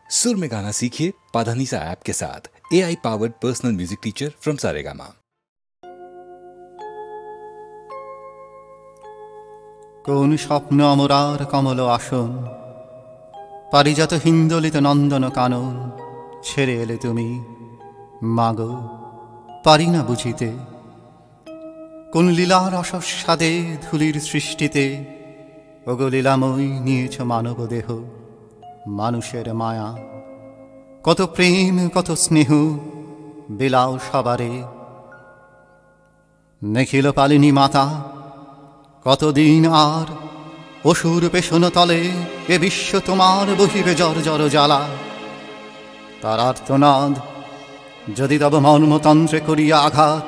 सुर में गाना सीखिए पाधानीसा ऐप के साथ। AI powered personal music teacher from Saregama. কোন স্বপ্ন আমরার কমল আসন, পারিজাত হিন্দলিত নন্দন কানন ছেড়ে এলে তুমি মাগো, পারি না বুঝিতে। কোন লীলার অস্বাদে ধুলির সৃষ্টিতে ওগো লীলাময় নিয়েছ মানব দেহ, মানুষের মায়া কত প্রেম কত স্নেহ বিলাও সবারে। নিখিল পালিনী মাতা কতদিন আর অসুর পেশন তলে এ বিশ্ব তোমার বহিবে জর জর জ্বালা। তার আর্তনাদ যদি তব মর্মতন্ত্রে করিয়া আঘাত,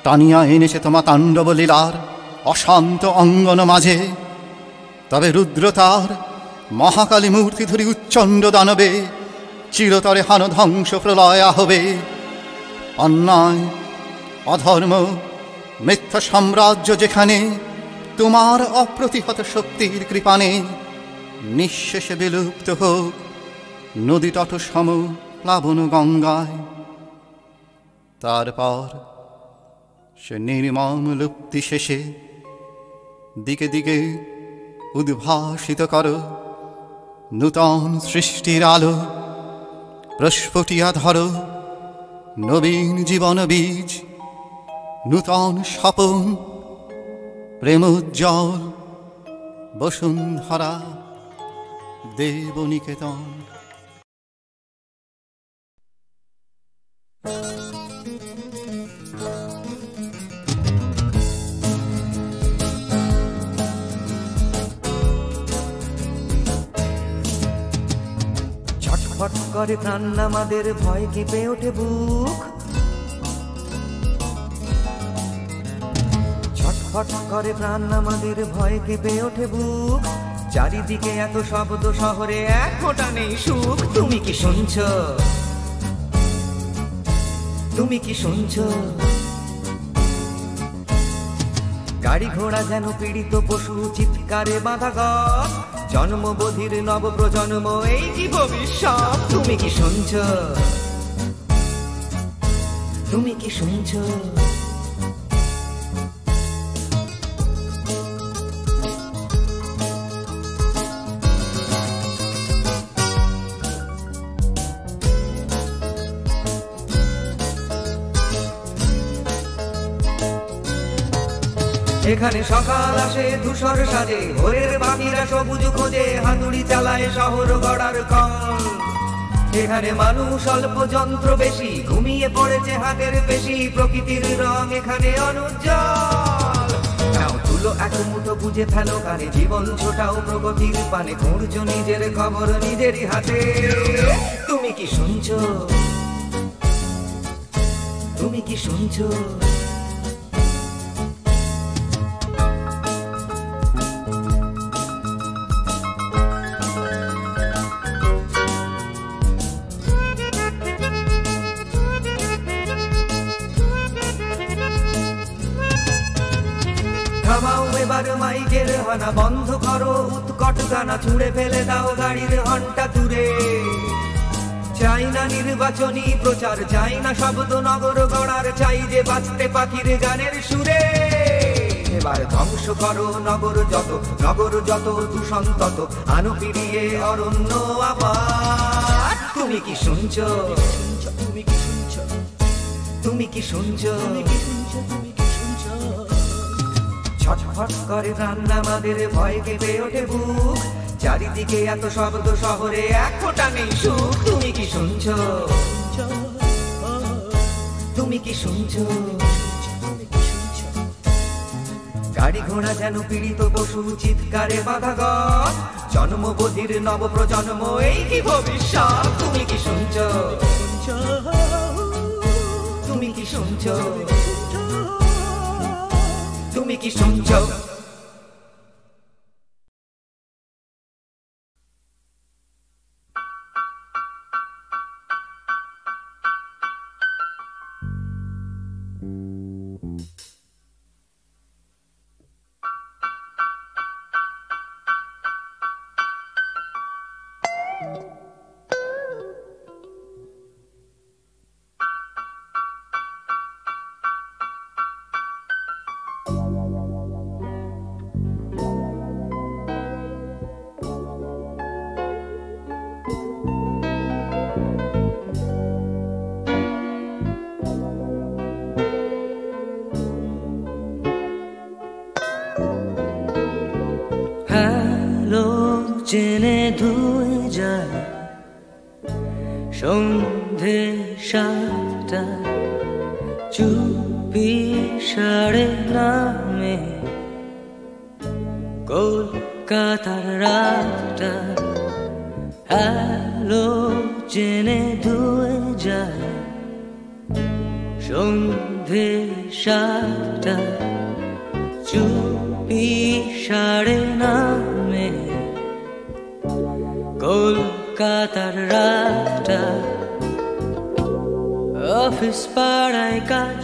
টানিয়া এনেছে তোমা তাণ্ডব লীলার অশান্ত অঙ্গন মাঝে, তবে রুদ্রতার মহাকালী মূর্তি ধরি উচ্চণ্ড দানবে চিরতরে হান ধ্বংস প্রলয়া হবে। অন্যায় অধর্ম মিথ্যা সাম্রাজ্য যেখানে তোমার অপ্রতিহত শক্তির কৃপানে নিঃশেষে বিলুপ্ত হোক নদী তট সম প্লাবন গঙ্গায়। তারপর সে নির্মম লুপ্তি শেষে দিকে দিকে উদ্ভাসিত করো নূতন সৃষ্টির আলো, প্রস্ফুটিয়া ধরো নবীন জীবন বীজ, নূতন স্বপন প্রেমোজ্জ্বল বসুন্ধরা দেবনিকেতন। ছটফট করে প্রাণ আমাদের, ভয় কেঁপে ওঠে বুক। ছটফট করে প্রাণ আমাদের, ভয় কেঁপে ওঠে বুক। চারিদিকে এত শব্দ, শহরে এক ফোঁটা নেই সুখ। তুমি কি শুনছ? তুমি কি শুনছ? গাড়ি ঘোড়া যেন পীড়িত পশু, চিৎকারে বাঁধা গত জন্মবোধির নব প্রজন্ম, এই কি ভবিষ্যৎ। তুমি কি শুনছ? তুমি কি শুনছ? এখানে সকাল আসে ধূসর সাজে, ভোরের পাখিরা সবুজ খোঁজে, হাতুড়ি চালায় শহর গড়ার কল। এখানে মানুষ অল্প, যন্ত্র বেশি, ঘুমিয়ে পড়েছে হাতের পেশি, প্রকৃতির রং এখানে অনুজ্জ্বল। নাও তুলো এক মুঠো, বুঝে ফেলো কানে, জীবন ছোটাও প্রগতির পানে, খুঁড়ছ নিজের খবর নিজেরই হাতে। তুমি কি শুনছ? তুমি কি শুনছ? থামাও এবার মাইকের হানা, বন্ধ করো উৎকট গানা, ছুঁড়ে ফেলে দাও গাড়ির ঘন্টা দূরে। চাই না নির্বাচনী প্রচার, চাই না শব্দ নগর গড়ার, চাই যে বাঁচতে পাখির গানের সুরে। এবার ধ্বংস করো নগর যত, নগর যত দূষণ তত, আনো ফিরিয়ে অরণ্য আবার। তুমি কি শুনছ? তুমি কি শুনছ? তুমি কি শুনছ? ছটফট করে প্রাণ আমাদের, ভয় কেঁপে ওঠে বুক। চারিদিকে এত শব্দ, শহরে এক ফোঁটা নেই সুখ। তুমি কি শুনছ? তুমি কি শুনছ? গাড়ি ঘোড়া যেন পীড়িত পশু, চিৎকারে বাঁধা গত জন্মবোধির নব প্রজন্ম, এই কি ভবিষ্যৎ। তুমি কি শুনছ? তুমি কি শুনছ? তুমি কি শুনছ? সন্ধে 7টা চুপি সাড়ে নামে কলকাতার রাতটা আলো জেনে ধুয়ে যায় সন্ধে 7টা চুপি সাড়ে নামে কলকাতার রাতটা অফিস পাড়ায় কাজ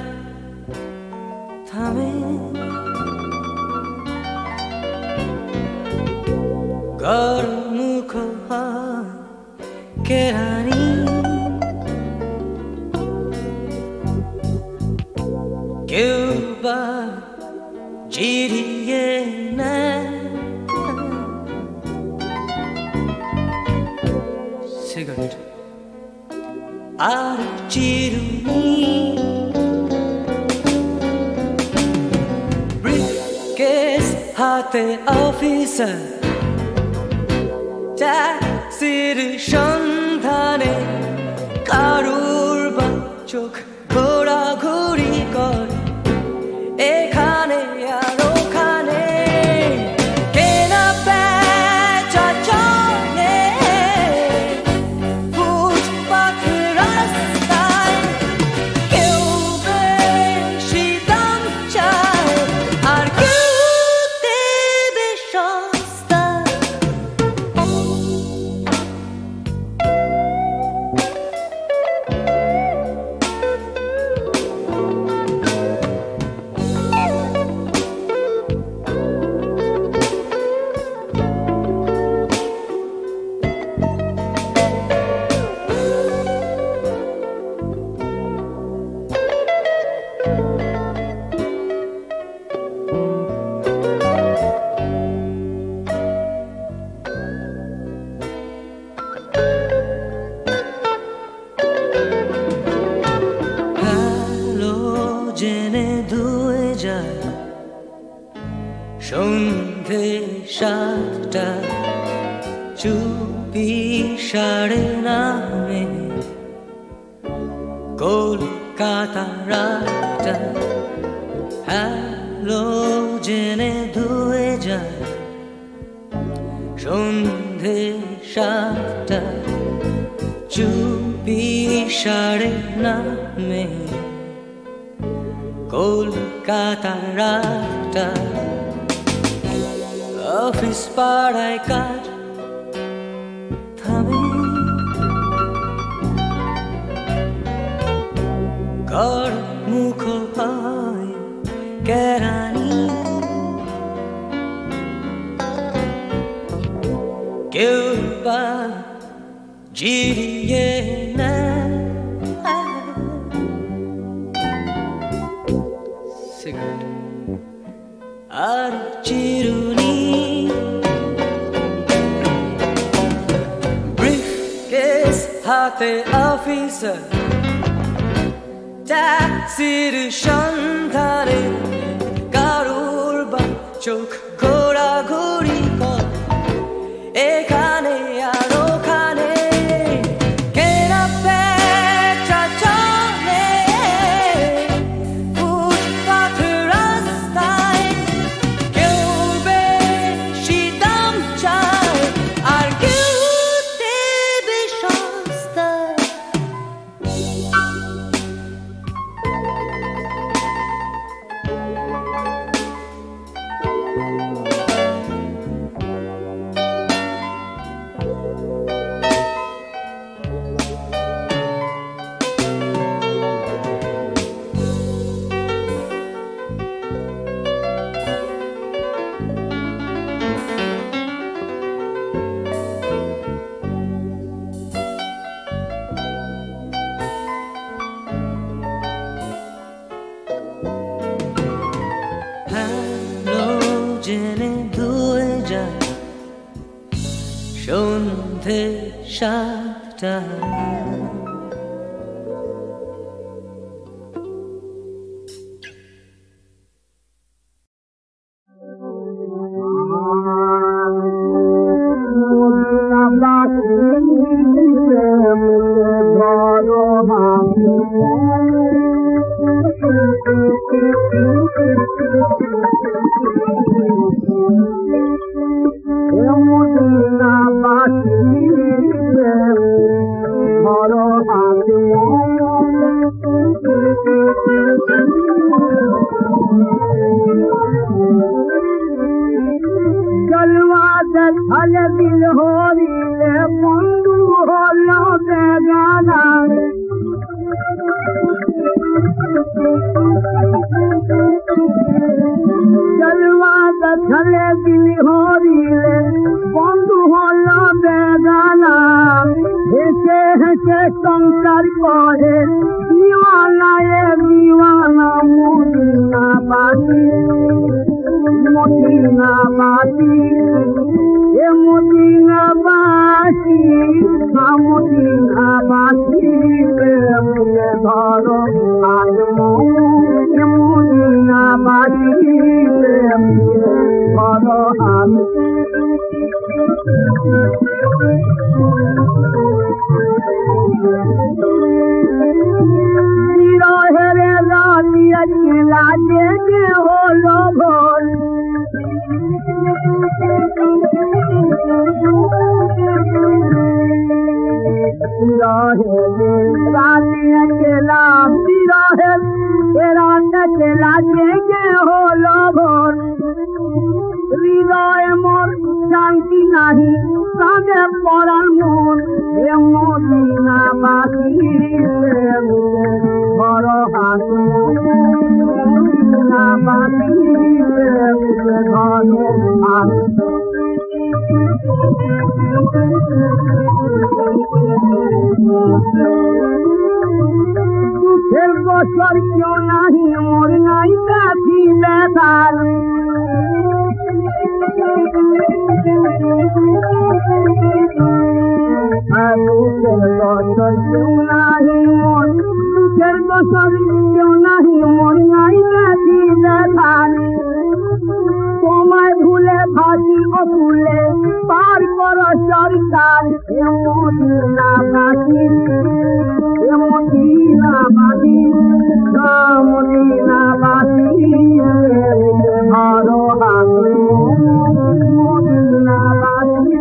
থামে ঘর মুখ হয় কেরানি কেউ বা জিরিয়ে নেয় সিগারেট আর চিরুনি ব্রিফকেস হাতে অফিসার ট্যাক্সির সন্ধানে কারুর বা চোখ ঘোরাঘুরি করে এখানে আর ওখানে কেনা বেচা চলে ফুটপাথ রাস্তায় কেউ বেশি দাম চায় আর কেউ দেবে সস্তায় জেনে ধুয়ে যায় সন্ধে 7টা চুপি সাড়ে নামে কলকাতা রাতটা হ্যালো জেনে ধুয়ে যায় সন্ধে 7টা চুপি সাড়ে নামে কলকাতার রাতটা অফিস পাড়ায় কাজ থামে ঘর মুখ হয় কেরানি কেউ বা জিরিয়ে নেয় আর চিরুনি ব্রিফকেস হাতে অফিসার ট্যাক্সির সন্ধানে কারুর বা চোখ ঘোরাঘুরি করে এখানে আর ওখানে কেনা বেচা চলে ফুটপাথ রাস্তায় কেউ বেশি দাম চায় আর কেউ দেবে সস্তায় জেনে ধুয়ে যায় সন্ধে 7টা সংসার করে দিওয়ানায় দিওয়ানা মদিনাবাসী মদিনাবাসী এ মদিনাবাসী মদিনাবাসী প্রেমে ধরো আত্ম এ মদিনাবাসী প্রেমে ধরো আত্ম বিরহের রাতিয়া খেলা জেগে হলো ভোর বিরহের রাতিয়া খেলা বিরহের রাতে খেলা জেগে হলো ভোর হৃদয় মোর শান্তি নাহি কাঁদে পড়ার মন এ মদিনাবাসী বড় হাত মদিনাবাসী ঘর হাত দুঃখের বছর কেউ নাহি মোর নাই কাঠি ব্যথার দুঃখের বছর কেউ নাহি মোর দুঃখের বছর কেউ নাহি মোর নাই কাঠি ব্যথার তোমায় ভুলে ভাসি অকুলে পার কর সরকার এ মদিনাবাসী এ মদিনাবাসী মদিনাবাসী আরো মদিনাবাসী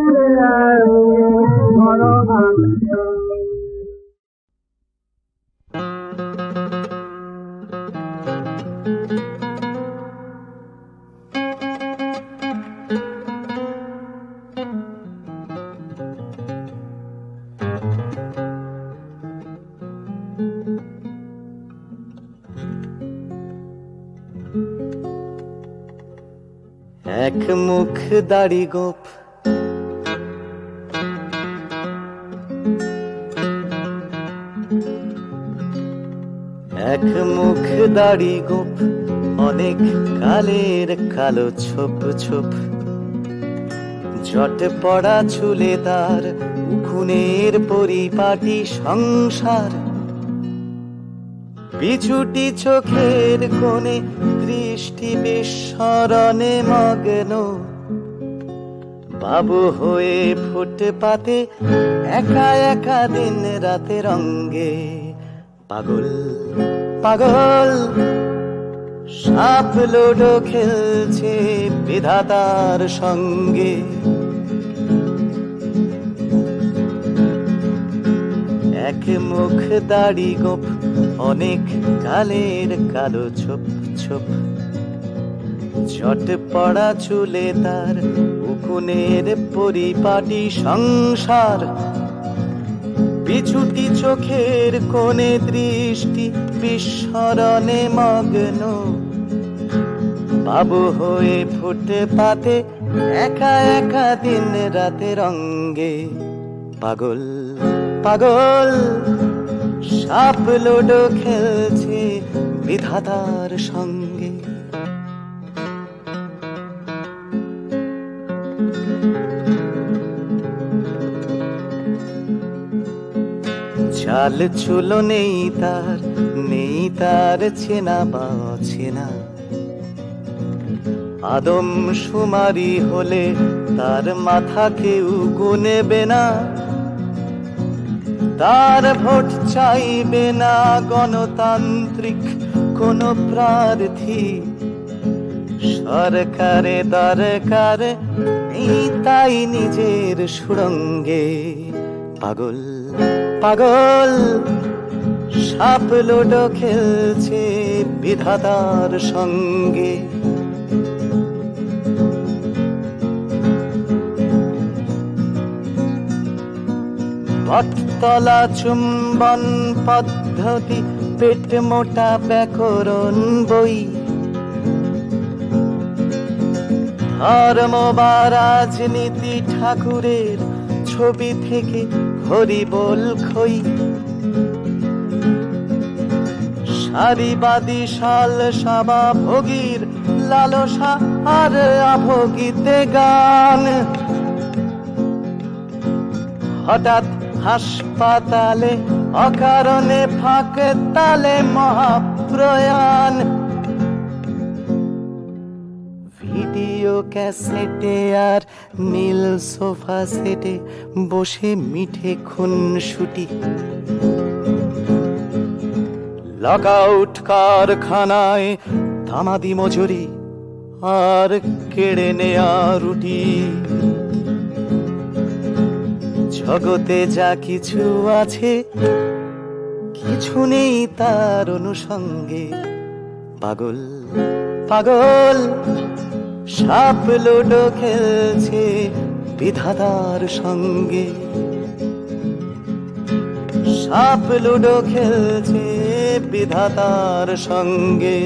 আরো এক মুখ দাড়ি গোপ এক মুখ দাড়ি গোপ অনেক কালের কালো ছোপ ছোপ জট পড়া চুলে তার উকুনের পরিপাটি সংসার বিছুটি চোখের কোণে দৃষ্টি বিস্মরণে মগ্ন বাবু হয়ে ফুটপাতে একা একা দিন রাতে রঙ্গে পাগল পাগল সাপ লুডো খেলছে বিধাতার সঙ্গে এক মুখ দাড়ি গোপ অনেক কালের কালো ছোপ ছোপ জট পড়া চুলে তার উকুনের পরিপাটি সংসার বিছুটি চোখের কোণে দৃষ্টি বিস্মরণে মগ্ন বাবু হয়ে ফুটপাতে একা একা দিন রাতে রঙ্গে পাগল পাগল সাপ লুডো খেলছে বিধাতার সঙ্গে চাল চুলো নেই তার চেনা বা অচেনা আদম শুমারি হলে তার মাথা কেউ গুনেবে না তার ভোট চাইবে না গণতান্ত্রিক কোন প্রার্থী সরকারে দরকার তাই নিজের সুরঙ্গে পাগল পাগল সাপ লুডো খেলছে বিধাতার সঙ্গে বটতলা চুম্বন পদ্ধতি পেট মোটা ব্যাকরণ বই ধর্ম বা রাজনীতি ঠাকুরের ছবি থেকে হরিবোল খই, সারিবাদী শাল সাবা ভোগীর লালসা আর আভোগীতে গান। হঠাৎ হাসপাতালে অকারণে ফাঁকে তালে মহাপ্রয়াণ। ভিডিও ক্যাসেটে আর নীল সোফা সেটে বসে মিঠে খুনসুটি। লকআউট কারখানায় তামাদি মজুরি আর কেড়ে নেয়া রুটি। জগতে যা কিছু আছে কিছু নেই তার অনুষঙ্গে। পাগল পাগল সাপ লুডো খেলছে বিধাতার সঙ্গে। সাপ লুডো খেলছে বিধাতার সঙ্গে।